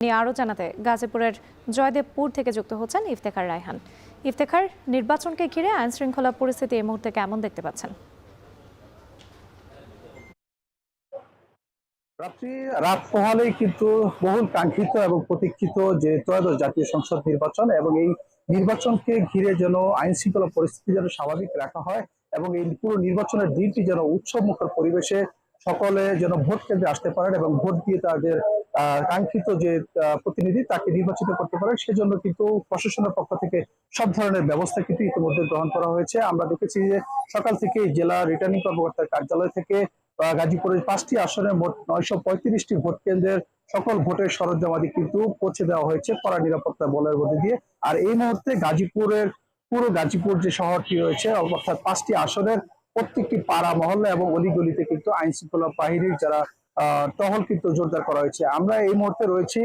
নিয়ে আরও জানাতে গাজীপুরের জয়দেবপুর থেকে যুক্ত হচ্ছেন ইফতেখার রায়হান। ইফতেখার, নির্বাচনকে ঘিরে আইন শৃঙ্খলা পরিস্থিতি এই মুহূর্তে কেমন দেখতে পাচ্ছেন? রাত পোহালেই কিন্তু বহুল কাঙ্ক্ষিত এবং প্রতীক্ষিত যে ত্রয়োদশ জাতীয় সংসদ নির্বাচন এবং এই নির্বাচনকে ঘিরে যেন আইন শৃঙ্খলা পরিস্থিতি যেন স্বাভাবিক রাখা হয় এবং এই পুরো নির্বাচনের দিনটি যেন উৎসবমুখর পরিবেশে সকলে যেন ভোট কেন্দ্রে আসতে পারেন এবং ভোট দিয়ে তাদের কাঙ্ক্ষিত যে প্রতিনিধি তাকে নির্বাচিত করতে পারেন, সেজন্য কিন্তু প্রশাসনের পক্ষ থেকে সব ধরনের ব্যবস্থা কিন্তু ইতিমধ্যে গ্রহণ করা হয়েছে। আমরা দেখেছি যে সকাল থেকে জেলা রিটার্নিং কর্মকর্তার কার্যালয় থেকে গাজীপুরের 5টি আসনের মোট 935টি ভোট কেন্দ্রের সকল ভোটের সরঞ্জামাদি কিন্তু পৌঁছে দেওয়া হয়েছে কড়া নিরাপত্তা বলয়ের মধ্যে দিয়ে। আর এই মুহূর্তে গাজীপুরের পুরো গাজীপুর যে শহরটি রয়েছে, অর্থাৎ 5টি আসনের প্রত্যেকটি পাড়া মহল্লা এবং অলিগলিতে কিন্তু আইন শৃঙ্খলা বাহিনীর যারা টহল কিন্তু জোরদার করা হয়েছে। আমরা এই মুহূর্তে রয়েছি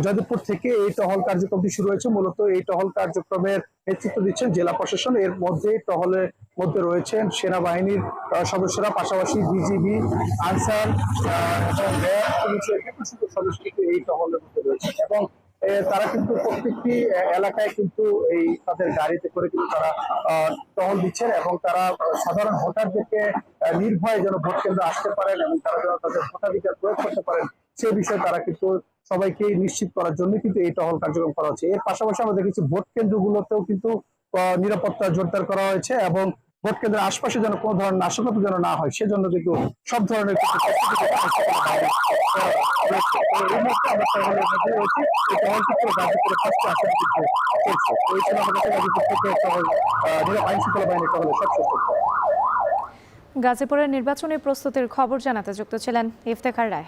জয়দেবপুর থেকে। এই টহল কার্যক্রমটি শুরু হয়েছে। মূলত এই টহল কার্যক্রমের নেতৃত্ব দিচ্ছেন জেলা প্রশাসন। এর মধ্যে টহলের মধ্যে রয়েছেন সেনাবাহিনীর সদস্যরা, পাশাপাশি বিজিবি, আনসার এবং র্যাব পুলিশের বিভিন্ন সদস্য কিন্তু এই টহলের মধ্যে রয়েছে এবং তারা কিন্তু প্রত্যেকটি এলাকায় কিন্তু এই তাদের গাড়িতে করে কিন্তু তারা টহল দিচ্ছেন এবং তারা সাধারণ ভোটারদেরকে নির্ভয়ে যেন ভোট কেন্দ্রে আসতে পারেন এবং তারা যেন তাদের ভোটাধিকার প্রয়োগ করতে পারেন সে বিষয়ে তারা কিন্তু সবাইকে নিশ্চিত করার জন্য কিন্তু এই টহল কার্যক্রম করা হচ্ছে। এর পাশাপাশি আমরা দেখেছি ভোট কেন্দ্রগুলোতেও কিন্তু নিরাপত্তা জোরদার করা হয়েছে এবং ভোট কেন্দ্রের আশপাশে যেন কোনো ধরনের নাশকতা যেন না হয় সেজন্য কিন্তু সব ধরনের গাজীপুরের নির্বাচনী প্রস্তুতির খবর জানাতে যুক্ত ছিলেন ইফতেখার রায়।